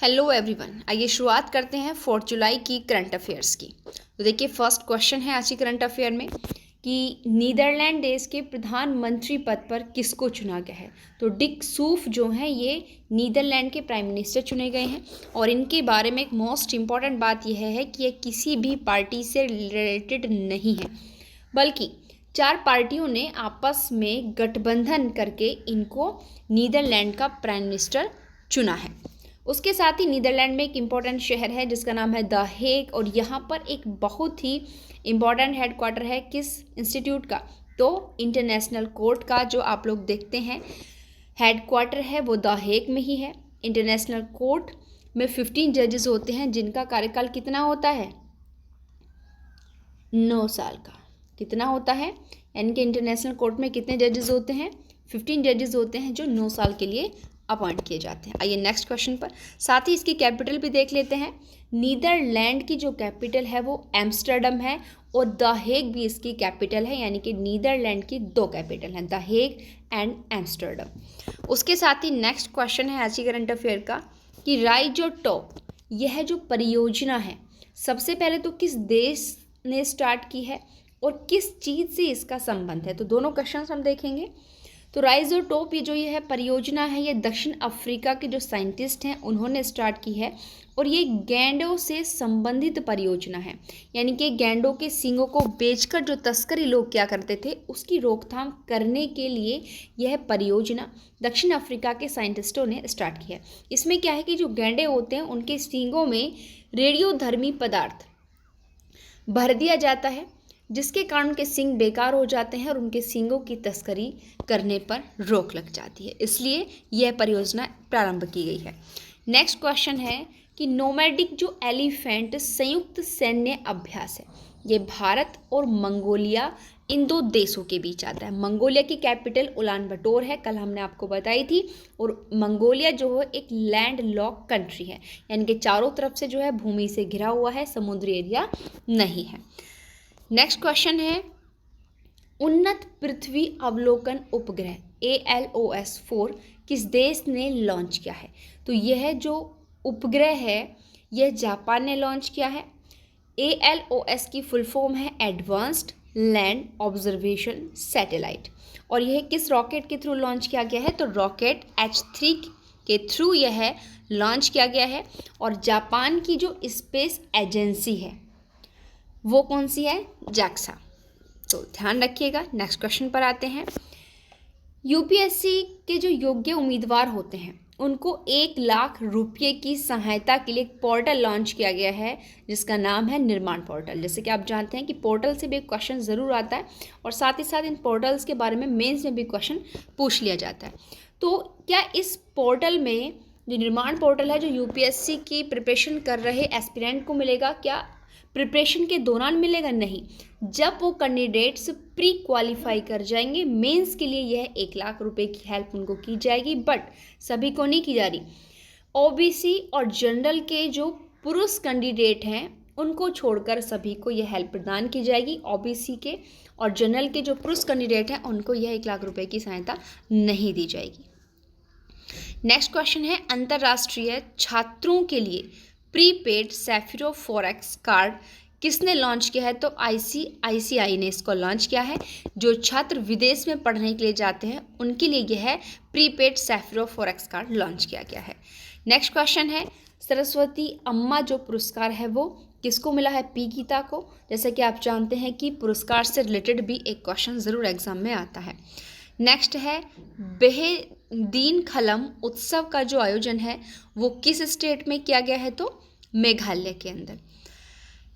Hello everyone, आइए शुरुआत करते हैं 4 जुलाई की करंट अफेयर्स की। तो देखिए, फर्स्ट क्वेश्चन है आज की करंट अफेयर में कि नीदरलैंड देश के प्रधानमंत्री पद पर किसको चुना गया है। तो डिक सूफ जो हैं ये नीदरलैंड के प्राइम मिनिस्टर चुने गए हैं और इनके बारे में एक मोस्ट इम्पॉर्टेंट बात यह है कि ये किसी भी पार्टी से रिलेटेड नहीं है, बल्कि 4 पार्टियों ने आपस में गठबंधन करके इनको नीदरलैंड का प्राइम मिनिस्टर चुना है। उसके साथ ही नीदरलैंड में एक इम्पॉर्टेंट शहर है जिसका नाम है द हेग और यहाँ पर एक बहुत ही इम्पॉर्टेंट हेडक्वार्टर है किस इंस्टीट्यूट का, तो इंटरनेशनल कोर्ट का। जो आप लोग देखते हैं हेडक्वार्टर है वो द हेग में ही है। इंटरनेशनल कोर्ट में 15 जजेस होते हैं जिनका कार्यकाल कितना होता है, 9 साल का। कितना होता है, यानी कि इंटरनेशनल कोर्ट में कितने जजेस होते हैं, 15 जजेस होते हैं जो 9 साल के लिए अपॉइंट किए जाते हैं। आइए नेक्स्ट क्वेश्चन पर, साथ ही इसकी कैपिटल भी देख लेते हैं। नीदरलैंड की जो कैपिटल है वो एम्स्टर्डम है और द हेग भी इसकी कैपिटल है, यानी कि नीदरलैंड की 2 कैपिटल हैं, द हेग एंड एम्स्टर्डम। उसके साथ ही नेक्स्ट क्वेश्चन है आज की करंट अफेयर का कि राइजोटोप यह जो परियोजना है सबसे पहले तो किस देश ने स्टार्ट की है और किस चीज़ से इसका संबंध है। तो दोनों क्वेश्चन हम देखेंगे। तो राइजोटोप ये है परियोजना है, ये दक्षिण अफ्रीका के जो साइंटिस्ट हैं उन्होंने स्टार्ट की है और ये गैंडों से संबंधित परियोजना है, यानी कि गैंडों के सींगों को बेचकर जो तस्करी लोग क्या करते थे उसकी रोकथाम करने के लिए यह परियोजना दक्षिण अफ्रीका के साइंटिस्टों ने स्टार्ट की है। इसमें क्या है कि जो गैंडे होते हैं उनके सींगों में रेडियोधर्मी पदार्थ भर दिया जाता है जिसके कारण उनके सींग बेकार हो जाते हैं और उनके सींगों की तस्करी करने पर रोक लग जाती है, इसलिए यह परियोजना प्रारंभ की गई है। नेक्स्ट क्वेश्चन है कि नोमैडिक जो एलिफेंट संयुक्त सैन्य अभ्यास है ये भारत और मंगोलिया इन 2 देशों के बीच आता है। मंगोलिया की कैपिटल उलान बटोर है, कल हमने आपको बताई थी, और मंगोलिया जो है एक लैंड लॉक कंट्री है, यानी कि चारों तरफ से जो है भूमि से घिरा हुआ है, समुद्री एरिया नहीं है। नेक्स्ट क्वेश्चन है उन्नत पृथ्वी अवलोकन उपग्रह ALOS-4 किस देश ने लॉन्च किया है। तो यह जो उपग्रह है यह जापान ने लॉन्च किया है। ALOS की फुल फॉर्म है एडवांस्ड लैंड ऑब्जर्वेशन सैटेलाइट और यह किस रॉकेट के थ्रू लॉन्च किया गया है, तो रॉकेट H3 के थ्रू यह लॉन्च किया गया है। और जापान की जो स्पेस एजेंसी है वो कौन सी है, JAXA। तो ध्यान रखिएगा। नेक्स्ट क्वेश्चन पर आते हैं। UPSC के जो योग्य उम्मीदवार होते हैं उनको 1 लाख रुपये की सहायता के लिए एक पोर्टल लॉन्च किया गया है जिसका नाम है निर्माण पोर्टल। जैसे कि आप जानते हैं कि पोर्टल से भी एक क्वेश्चन ज़रूर आता है और साथ ही साथ इन पोर्टल्स के बारे में मेंस में भी क्वेश्चन पूछ लिया जाता है। तो क्या इस पोर्टल में जो निर्माण पोर्टल है जो UPSC की प्रिपरेशन कर रहे एस्पिरेंट को मिलेगा, क्या प्रिपरेशन के दौरान मिलेगा, नहीं, जब वो कैंडिडेट्स प्री क्वालिफाई कर जाएंगे मेंस के लिए यह 1 लाख रुपए की हेल्प उनको की जाएगी, बट सभी को नहीं की जा रही। OBC और जनरल के जो पुरुष कैंडिडेट हैं उनको छोड़कर सभी को यह हेल्प प्रदान की जाएगी। OBC के और जनरल के जो पुरुष कैंडिडेट हैं उनको यह 1 लाख रुपए की सहायता नहीं दी जाएगी। नेक्स्ट क्वेश्चन है अंतर्राष्ट्रीय छात्रों के लिए प्रीपेड सैफिरो फॉरेक्स कार्ड किसने लॉन्च किया है, तो ICICI ने इसको लॉन्च किया है। जो छात्र विदेश में पढ़ने के लिए जाते हैं उनके लिए यह है प्रीपेड सैफिरो फॉरेक्स कार्ड लॉन्च किया गया है। नेक्स्ट क्वेश्चन है सरस्वती अम्मा जो पुरस्कार है वो किसको मिला है, P गीता को। जैसे कि आप जानते हैं कि पुरस्कार से रिलेटेड भी एक क्वेश्चन ज़रूर एग्जाम में आता है। नेक्स्ट है बेहदीन खलम उत्सव का जो आयोजन है वो किस स्टेट में किया गया है, तो मेघालय के अंदर।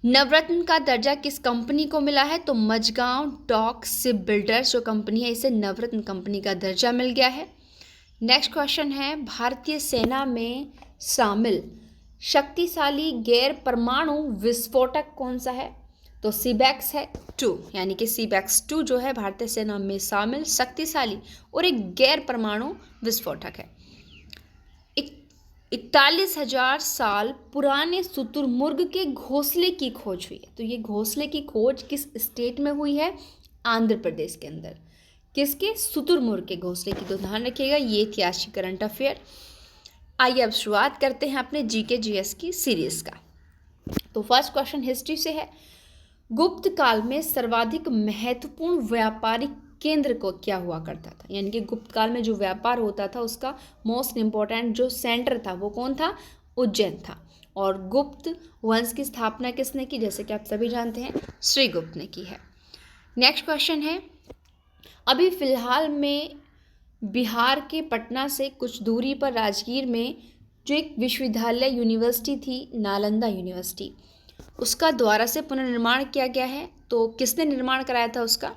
नवरत्न का दर्जा किस कंपनी को मिला है, तो मझगांव डॉक शिप बिल्डर्स जो कंपनी है इसे नवरत्न कंपनी का दर्जा मिल गया है। नेक्स्ट क्वेश्चन है भारतीय सेना में शामिल शक्तिशाली गैर परमाणु विस्फोटक कौन सा है, तो CBEX है 2, यानी कि CBEX 2 जो है भारतीय सेना में शामिल शक्तिशाली और एक गैर परमाणु विस्फोटक है। 41,000 साल पुराने शुतुरमुर्ग के घोंसले की खोज हुई है। तो ये घोंसले की खोज किस स्टेट में हुई है, आंध्र प्रदेश के अंदर। किसके, शुतुरमुर्ग के घोंसले की। तो ध्यान रखिएगा, ये थी आज की करंट अफेयर। आइए अब शुरुआत करते हैं अपने जीके जीएस की सीरीज का। तो फर्स्ट क्वेश्चन हिस्ट्री से है। गुप्त काल में सर्वाधिक महत्वपूर्ण व्यापारिक केंद्र को क्या हुआ करता था, यानी कि गुप्त काल में जो व्यापार होता था उसका मोस्ट इम्पोर्टेंट जो सेंटर था वो कौन था, उज्जैन था। और गुप्त वंश की स्थापना किसने की, जैसे कि आप सभी जानते हैं श्रीगुप्त ने की है। नेक्स्ट क्वेश्चन है, अभी फिलहाल में बिहार के पटना से कुछ दूरी पर राजगीर में जो एक विश्वविद्यालय यूनिवर्सिटी थी, नालंदा यूनिवर्सिटी, उसका द्वारा से पुनर्निर्माण किया गया है। तो किसने निर्माण कराया था उसका,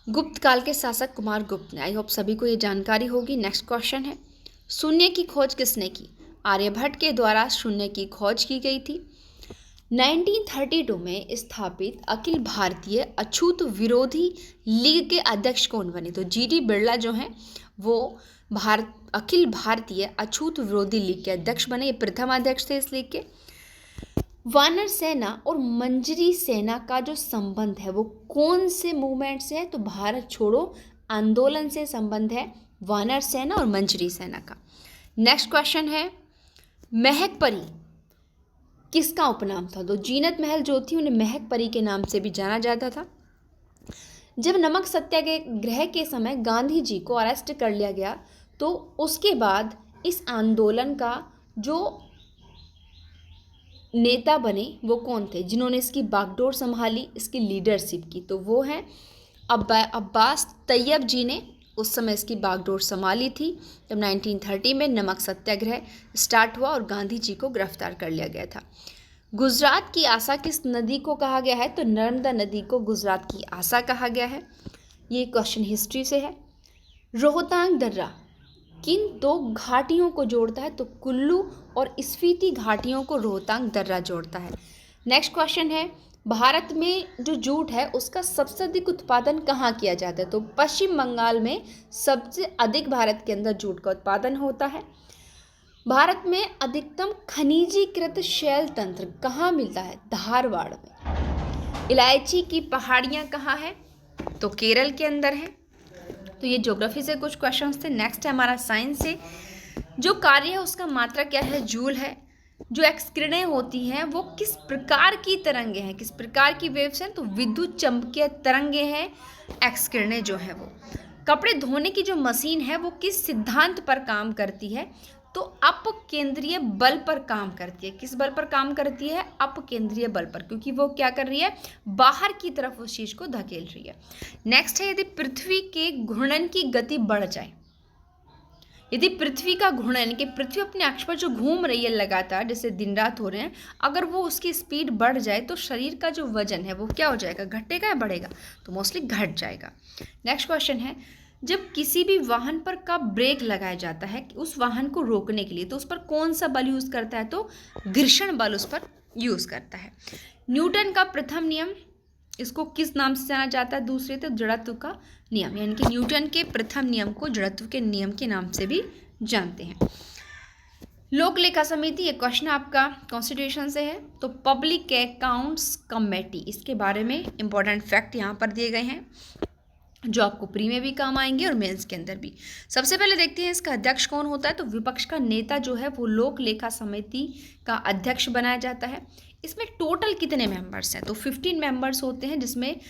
गुप्त काल के शासक कुमार गुप्त ने। आई होप सभी को ये जानकारी होगी। नेक्स्ट क्वेश्चन है, शून्य की खोज किसने की, आर्यभट्ट के द्वारा शून्य की खोज की गई थी। 1932 में स्थापित अखिल भारतीय अछूत विरोधी लीग के अध्यक्ष कौन बने, तो जीडी बिरला जो हैं वो अखिल भारतीय अछूत विरोधी लीग के अध्यक्ष बने, ये प्रथम अध्यक्ष थे इस लीग के। वानर सेना और मंजरी सेना का जो संबंध है वो कौन से मूवमेंट से है, तो भारत छोड़ो आंदोलन से संबंध है वानर सेना और मंजरी सेना का। नेक्स्ट क्वेश्चन है, महक परी किसका उपनाम था, तो जीनत महल जो थी उन्हें महक परी के नाम से भी जाना जाता था। जब नमक सत्याग्रह के समय गांधी जी को अरेस्ट कर लिया गया तो उसके बाद इस आंदोलन का जो नेता बने वो कौन थे, जिन्होंने इसकी बागडोर संभाली, इसकी लीडरशिप की, तो वो हैं अब्बास तैयब जी ने उस समय इसकी बागडोर संभाली थी जब 1930 में नमक सत्याग्रह स्टार्ट हुआ और गांधी जी को गिरफ्तार कर लिया गया था। गुजरात की आशा किस नदी को कहा गया है, तो नर्मदा नदी को गुजरात की आशा कहा गया है। ये क्वेश्चन हिस्ट्री से है। रोहतांग दर्रा किन दो घाटियों को जोड़ता है, तो कुल्लू और स्पीति घाटियों को रोहतांग दर्रा जोड़ता है। नेक्स्ट क्वेश्चन है, भारत में जो जूट है उसका सबसे अधिक उत्पादन कहाँ किया जाता है, तो पश्चिम बंगाल में सबसे अधिक भारत के अंदर जूट का उत्पादन होता है। भारत में अधिकतम खनिजीकृत शैल तंत्र कहाँ मिलता है, धारवाड़ में। इलायची की पहाड़ियाँ कहाँ है, तो केरल के अंदर है। तो ये ज्योग्राफी से कुछ क्वेश्चंस थे। नेक्स्ट है हमारा साइंस से, जो कार्य है उसका मात्रा क्या है, जूल है। जो एक्सकिरणें होती हैं वो किस प्रकार की तरंगे हैं, किस प्रकार की वेव्स हैं, तो विद्युत चुम्बकीय तरंगे हैं एक्सकिरणें जो है वो। कपड़े धोने की जो मशीन है वो किस सिद्धांत पर काम करती है, तो अपकेंद्रीय बल पर काम करती है। किस बल पर काम करती है, अपकेंद्रीय बल पर, क्योंकि वो क्या कर रही है, बाहर की तरफ उस चीज को धकेल रही है। नेक्स्ट है, यदि पृथ्वी के घूर्णन की गति बढ़ जाए, यदि पृथ्वी का घूर्णन यानी कि पृथ्वी अपने अक्ष पर जो घूम रही है लगातार, जैसे दिन रात हो रहे हैं, अगर वो उसकी स्पीड बढ़ जाए तो शरीर का जो वजन है वो क्या हो जाएगा, घटेगा या बढ़ेगा, तो मोस्टली घट जाएगा। नेक्स्ट क्वेश्चन है, जब किसी भी वाहन पर का ब्रेक लगाया जाता है उस वाहन को रोकने के लिए, तो उस पर कौन सा बल यूज करता है, तो घर्षण बल उस पर यूज करता है। न्यूटन का प्रथम नियम, इसको किस नाम से जाना जाता है, दूसरे तो जड़त्व का नियम, यानी कि न्यूटन के प्रथम नियम को जड़त्व के नियम के नाम से भी जानते हैं। लोक लेखा समिति, ये क्वेश्चन आपका कॉन्स्टिट्यूशन से है, तो पब्लिक अकाउंट्स कमेटी, इसके बारे में इंपॉर्टेंट फैक्ट यहाँ पर दिए गए हैं जो आपको प्री में भी काम आएंगे और मेंस के अंदर भी। सबसे पहले देखते हैं इसका अध्यक्ष कौन होता है, तो विपक्ष का नेता जो है वो लोक लेखा समिति का अध्यक्ष बनाया जाता है। इसमें टोटल कितने मेंबर्स हैं, तो 15 मेंबर्स होते हैं, जिसमें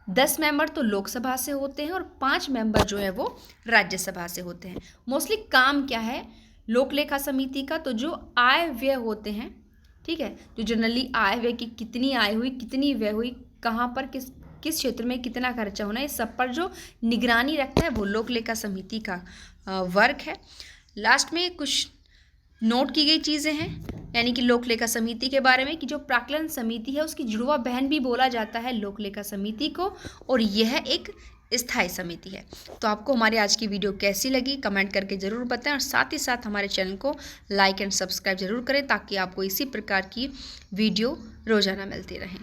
10 मेंबर तो लोकसभा से होते हैं और 5 मेंबर जो है वो राज्यसभा से होते हैं। मोस्टली काम क्या है लोक लेखा समिति का, तो जो आय व्यय होते हैं, ठीक है, जो जनरली आय व्यय की कितनी आय हुई, कितनी व्यय हुई, कहाँ पर किस क्षेत्र में कितना खर्चा होना है, इस सब पर जो निगरानी रखता है वो लोक लेखा समिति का वर्क है। लास्ट में कुछ नोट की गई चीज़ें हैं, यानी कि लोक लेखा समिति के बारे में, कि जो प्राक्कलन समिति है उसकी जुड़वा बहन भी बोला जाता है लोक लेखा समिति को, और यह एक स्थायी समिति है। तो आपको हमारी आज की वीडियो कैसी लगी कमेंट करके ज़रूर बताएं, और साथ ही साथ हमारे चैनल को लाइक एंड सब्सक्राइब जरूर करें ताकि आपको इसी प्रकार की वीडियो रोज़ाना मिलती रहें।